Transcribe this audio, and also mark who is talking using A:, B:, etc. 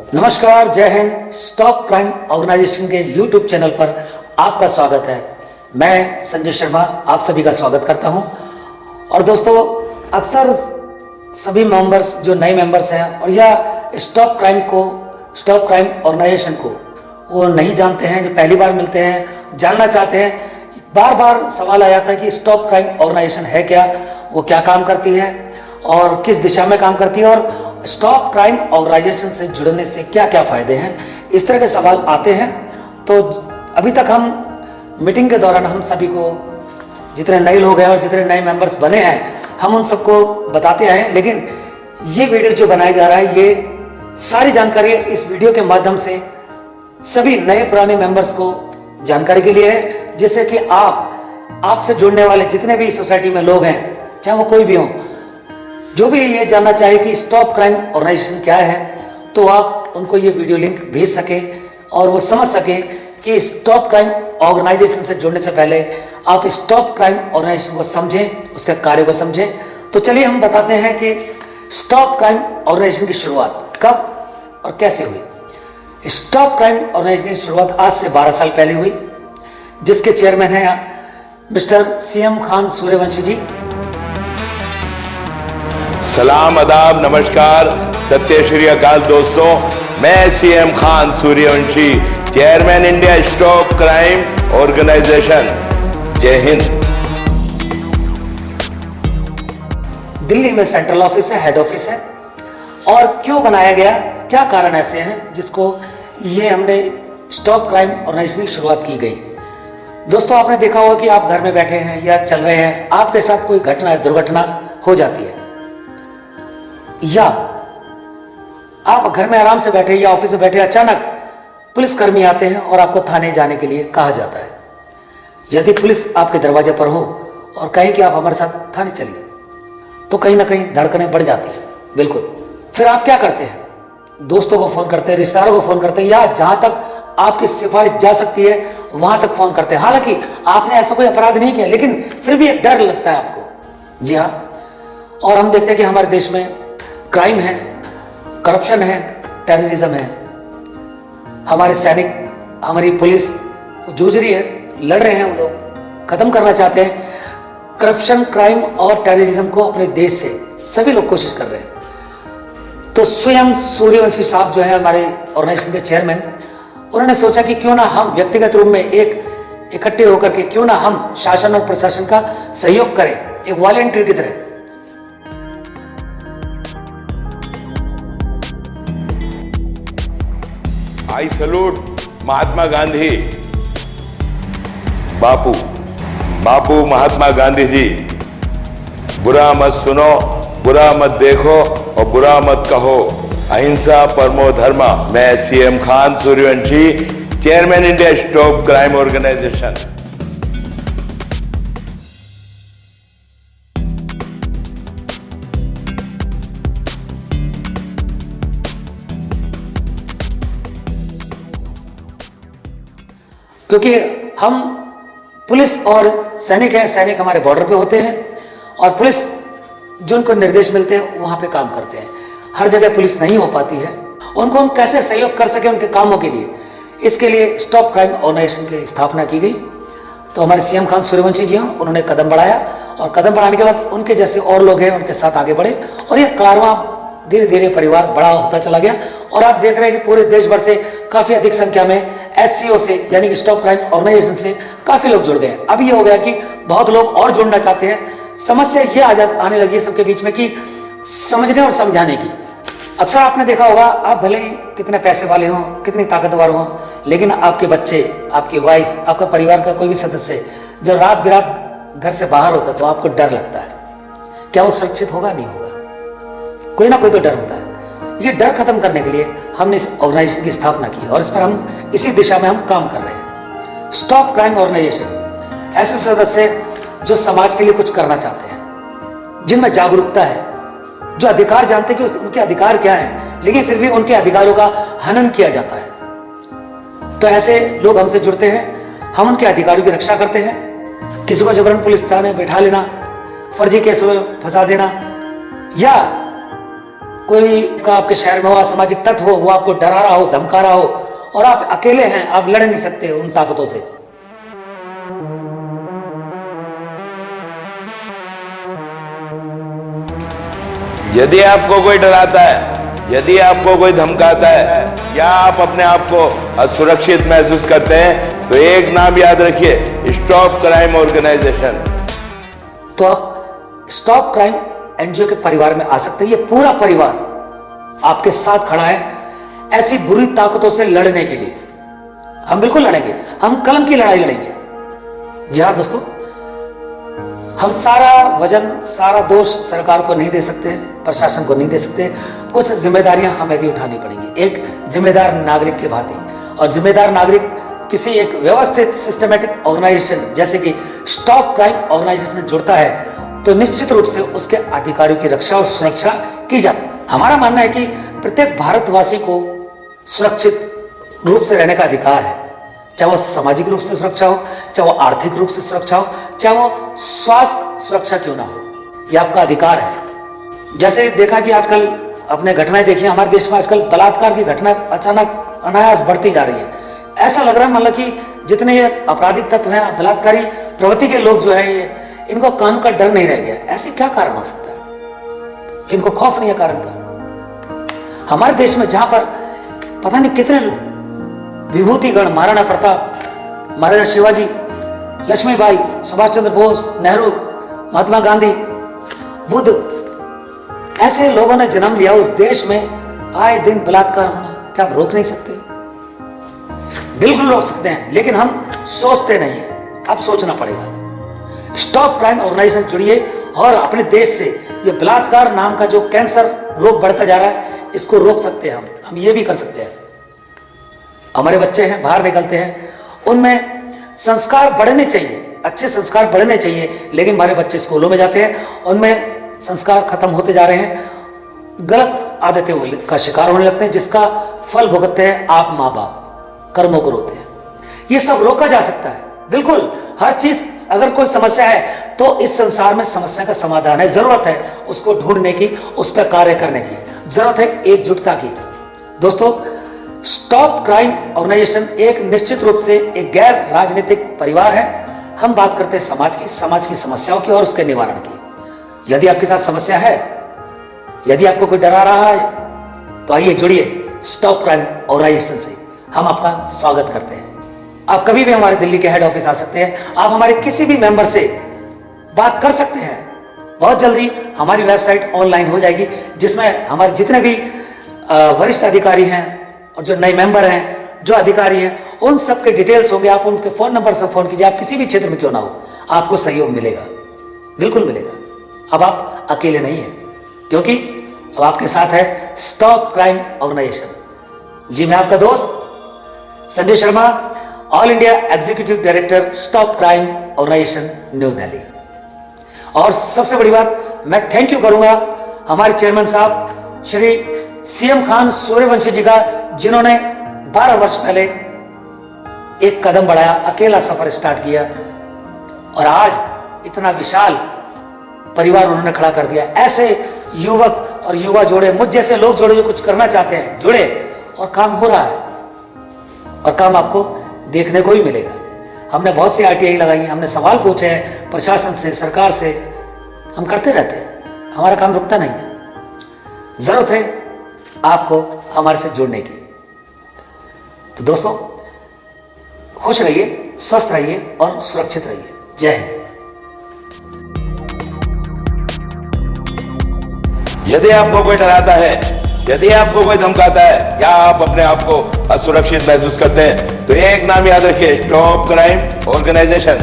A: नमस्कार, जय Hind. Stop crime organisation के यूट्यूब चैनल पर आपका स्वागत है। मैं संजय शर्मा आप सभी का स्वागत करता हूं। और दोस्तों, अक्सर सभी मेंबर्स जो नए मेंबर्स हैं और या स्टॉप क्राइम ऑर्गेनाइजेशन को वो नहीं जानते हैं, जो पहली बार मिलते हैं, जानना चाहते हैं। बार बार सवाल आ जाता है कि स्टॉप क्राइम ऑर्गेनाइजेशन है क्या, वो क्या काम करती है और किस दिशा में काम करती है, और स्टॉप क्राइम ऑर्गेनाइजेशन से जुड़ने से क्या क्या फायदे हैं। इस तरह के सवाल आते हैं। तो अभी तक हम मीटिंग के दौरान हम सभी को, जितने नए लोग हैं और जितने नए मेंबर्स बने हैं, हम उन सबको बताते आए हैं। लेकिन ये वीडियो जो बनाया जा रहा है, ये सारी जानकारी इस वीडियो के माध्यम से सभी नए पुराने मेंबर्स को जानकारी के लिए है, जिससे कि आपसे जुड़ने वाले जितने भी सोसाइटी में लोग हैं, चाहे वो कोई भी हो, जो भी ये जानना चाहे कि स्टॉप क्राइम ऑर्गेनाइजेशन क्या है, तो आप उनको ये वीडियो लिंक भेज सके और वो समझ सके कि स्टॉप क्राइम ऑर्गेनाइजेशन से जुड़ने से पहले आप स्टॉप क्राइम ऑर्गेनाइजेशन को समझें, उसके कार्य को समझें। तो चलिए हम बताते हैं कि स्टॉप क्राइम ऑर्गेनाइजेशन की शुरुआत कब और कैसे हुई। स्टॉप क्राइम ऑर्गेनाइजेशन की शुरुआत आज से 12 साल पहले हुई, जिसके चेयरमैन हैं मिस्टर सीएम खान सूर्यवंशी जी।
B: सलाम, आदाब, नमस्कार, सत्य श्री अकाल दोस्तों। मैं CM Khan Suryavanshi, chairman India stop crime organisation. जय हिंद।
A: दिल्ली में सेंट्रल ऑफिस है, हेड ऑफिस है। और क्यों बनाया गया, क्या कारण ऐसे हैं जिसको ये हमने स्टॉप क्राइम ऑर्गेनाइजेशन की शुरुआत की गई। दोस्तों, आपने देखा होगा कि आप घर में बैठे हैं या चल रहे हैं, आपके साथ कोई घटना, दुर्घटना हो जाती है, या आप घर में आराम से बैठे या ऑफिस में बैठे, अचानक पुलिसकर्मी आते हैं और आपको थाने जाने के लिए कहा जाता है। यदि पुलिस आपके दरवाजे पर हो और कहे कि आप हमारे साथ थाने चलिए, तो कहीं ना कहीं धड़कनें बढ़ जाती हैं। बिल्कुल। फिर आप क्या करते हैं? दोस्तों को फोन करते हैं, रिश्तेदारों को फोन करते हैं, या जहां तक आपकी सिफारिश जा सकती है वहां तक फोन करते हैं। हालांकि आपने ऐसा कोई अपराध नहीं किया, लेकिन फिर भी एक डर लगता है आपको। जी हाँ। और हम देखते हैं कि हमारे देश में क्राइम है, करप्शन है, टेररिज्म है। हमारे सैनिक, हमारी पुलिस जूझ रही है, लड़ रहे हैं, वो लोग खत्म करना चाहते हैं करप्शन, क्राइम और टेररिज्म को अपने देश से। सभी लोग कोशिश कर रहे हैं। तो स्वयं सूर्यवंशी साहब जो है हमारे ऑर्गेनाइजेशन के चेयरमैन, उन्होंने सोचा कि क्यों ना हम व्यक्तिगत रूप में इकट्ठे होकर के क्यों ना हम शासन और प्रशासन का सहयोग करें, एक वॉलंटियर की तरह।
B: आई सैल्यूट महात्मा गांधी, बापू महात्मा गांधी जी। बुरा मत सुनो, बुरा मत देखो और बुरा मत कहो, अहिंसा परमो धर्मा। मैं CM Khan Suryavanshi, chairman India stop crime organisation.
A: क्योंकि हम पुलिस और सैनिक हैं, सैनिक हमारे बॉर्डर पे होते हैं और पुलिस जो उनको निर्देश मिलते हैं वहां पे काम करते हैं। हर जगह पुलिस नहीं हो पाती है, उनको हम कैसे सहयोग कर सके उनके कामों के लिए, इसके लिए स्टॉप क्राइम ऑर्गेनाइजेशन की स्थापना की गई। तो हमारे सीएम खान सूर्यवंशी जी हैं, उन्होंने कदम बढ़ाया और कदम बढ़ाने के बाद उनके जैसे और लोग हैं उनके साथ आगे बढ़े और ये कारवां धीरे धीरे परिवार बड़ा होता चला गया। और आप देख रहे हैं कि पूरे देश भर से काफी अधिक संख्या में SCO से, यानी कि स्टॉप क्राइम ऑर्गेनाइजेशन से काफी लोग जुड़ गए। अब ये हो गया कि बहुत लोग और जुड़ना चाहते हैं। समस्या ये आने लगी है सबके बीच में कि समझने और समझाने की। अक्सर आपने देखा होगा, आप भले ही कितने पैसे वाले हों, कितनी ताकतवर हों, लेकिन आपके बच्चे, आपकी वाइफ, आपका परिवार का कोई भी सदस्य जब रात बिरात घर से बाहर होता है तो आपको डर लगता है। क्या वो सुरक्षित होगा? नहीं होगा। कोई ना कोई तो डर होता है। ये डर खत्म करने के लिए हमने इस ऑर्गेनाइजेशन की स्थापना की और इस पर हम इसी दिशा में हम काम कर रहे हैं। स्टॉप क्राइम ऑर्गेनाइजेशन ऐसे सदस्य जो समाज के लिए कुछ करना चाहते हैं, जिनमें जागरूकता है, जो अधिकार जानते हैं कि उनके अधिकार क्या हैं, लेकिन फिर भी उनके अधिकारों का हनन किया जाता है। तो ऐसे लोग हमसे जुड़ते हैं, हम उनके अधिकारों की रक्षा करते हैं। किसी को जबरन पुलिस थाने बैठा लेना, फर्जी केसों में फंसा देना, या कोई का आपके शहर में हो असामाजिक तत्व हो, वो आपको डरा रहा हो, धमका रहा हो, और आप अकेले हैं, आप लड़ नहीं सकते उन ताकतों से।
B: यदि आपको कोई डराता है, यदि आपको कोई धमकाता है, या आप अपने आप को असुरक्षित महसूस करते हैं, तो एक नाम याद रखिए, स्टॉप क्राइम ऑर्गेनाइजेशन।
A: तो आप स्टॉप क्राइम एनजीओ के परिवार में आ सकते हैं। ये पूरा परिवार आपके साथ खड़ा है ऐसी बुरी ताकतों से लड़ने के लिए। हम बिल्कुल लड़ेंगे, हम कलम की लड़ाई लड़ेंगे। जी हाँ दोस्तों, हम सारा वजन, सारा दोष सरकार को नहीं दे सकते, प्रशासन को नहीं दे सकते। कुछ जिम्मेदारियां हमें भी उठानी पड़ेंगी, एक जिम्मेदार नागरिक के भांति। और जिम्मेदार नागरिक किसी एक व्यवस्थित सिस्टमेटिक ऑर्गेनाइजेशन जैसे कि स्टॉप क्राइम ऑर्गेनाइजेशन से जुड़ता है तो निश्चित रूप से उसके अधिकारियों की रक्षा और सुरक्षा की जाए। हमारा मानना है कि प्रत्येक भारतवासी को सुरक्षित रूप से रहने का अधिकार है, चाहे वो सामाजिक रूप से सुरक्षा हो, चाहे वो आर्थिक रूप से सुरक्षा हो, चाहे वो स्वास्थ्य सुरक्षा क्यों ना हो, यह आपका अधिकार है। जैसे देखा कि आजकल अपने घटनाएं देखी, हमारे देश में आजकल बलात्कार की घटना अचानक अनायास बढ़ती जा रही है। ऐसा लग रहा है मतलब कि जितने ये आपराधिक तत्व हैं, बलात्कारी प्रवृत्ति के लोग जो है, ये इनको कानून का डर नहीं रह गया। ऐसे क्या कारण हो सकता है कि इनको खौफ नहीं है कानून का? हमारे देश में जहां पर पता नहीं कितने विभूतिगण, महाराणा प्रताप, महाराजा शिवाजी, लक्ष्मीबाई, सुभाष चंद्र बोस, नेहरू, महात्मा गांधी, बुद्ध, ऐसे लोगों ने जन्म लिया उस देश में, आए दिन बलात्कार होना, क्या हम रोक नहीं सकते? बिल्कुल रोक सकते हैं, लेकिन हम सोचते नहीं है। अब सोचना पड़ेगा। स्टॉप क्राइम ऑर्गेनाइजेशन जुड़िए और अपने देश से ये बलात्कार नाम का जो कैंसर रोग बढ़ता जा रहा है, इसको रोक सकते हैं। हम ये भी कर सकते हैं। हमारे बच्चे हैं, बाहर निकलते हैं, उनमें संस्कार बढ़ने चाहिए, अच्छे संस्कार बढ़ने चाहिए, लेकिन हमारे बच्चे स्कूलों में जाते हैं, उनमें संस्कार खत्म होते जा रहे हैं, गलत आदतें का शिकार होने लगते हैं, जिसका फल भुगतते हैं आप माँ बाप, कर्मों को रोते हैं। ये सब रोका जा सकता है, बिल्कुल। हर चीज, अगर कोई समस्या है तो इस संसार में समस्या का समाधान है। जरूरत है उसको ढूंढने की, उस पर कार्य करने की, जरूरत है एकजुटता की। दोस्तों, स्टॉप क्राइम ऑर्गेनाइजेशन एक निश्चित रूप से एक गैर राजनीतिक परिवार है। हम बात करते हैं समाज की समस्याओं की और उसके निवारण की। यदि आपके साथ समस्या है, यदि आपको कोई डरा रहा है, तो आइए जुड़िए स्टॉप क्राइम ऑर्गेनाइजेशन से। हम आपका स्वागत करते हैं। आप कभी भी हमारे दिल्ली के हेड ऑफिस आ सकते हैं। आप हमारे किसी भी मेंबर से बात कर सकते हैं। बहुत जल्दी हमारी वेबसाइट ऑनलाइन हो जाएगी, जिसमें हमारे जितने भी वरिष्ठ अधिकारी हैं और जो नए मेंबर हैं, जो अधिकारी हैं, उन सब के डिटेल्स होंगे। आप उनके फोन नंबर से फोन कीजिए। आप किसी भी क्षेत्र में क्यों ना हो, आपको सहयोग मिलेगा, बिल्कुल मिलेगा। अब आप अकेले नहीं हैं, क्योंकि अब आपके साथ है स्टॉप क्राइम ऑर्गेनाइजेशन। जी, मैं आपका दोस्त Sanjay Sharma, all India executive director, stop crime organisation, New Delhi. और सबसे बड़ी बात, मैं थैंक यू करूंगा हमारे चेयरमैन साहब श्री सीएम खान सूर्यवंशी जी का, जिन्होंने 12 वर्ष पहले एक कदम बढ़ाया, अकेला सफर स्टार्ट किया, और आज इतना विशाल परिवार उन्होंने खड़ा कर दिया। ऐसे युवक और युवा जोड़े, मुझ जैसे लोग जोड़े जो कुछ करना चाहते हैं, जुड़े, और काम हो रहा है, और काम आपको देखने को ही मिलेगा। हमने बहुत सी आरटीआई लगाई हैं, हमने सवाल पूछे हैं प्रशासन से, सरकार से, हम करते रहते हैं, हमारा काम रुकता नहीं है। जरूरत है आपको हमारे से जुड़ने की। तो दोस्तों, खुश रहिए, स्वस्थ रहिए और सुरक्षित रहिए। जय हिंद।
B: यदि आपको कोई डराता है, यदि आपको कोई धमकाता है, या आप अपने आप को असुरक्षित महसूस करते हैं, तो एक नाम याद रखिए, स्टॉप क्राइम ऑर्गेनाइजेशन।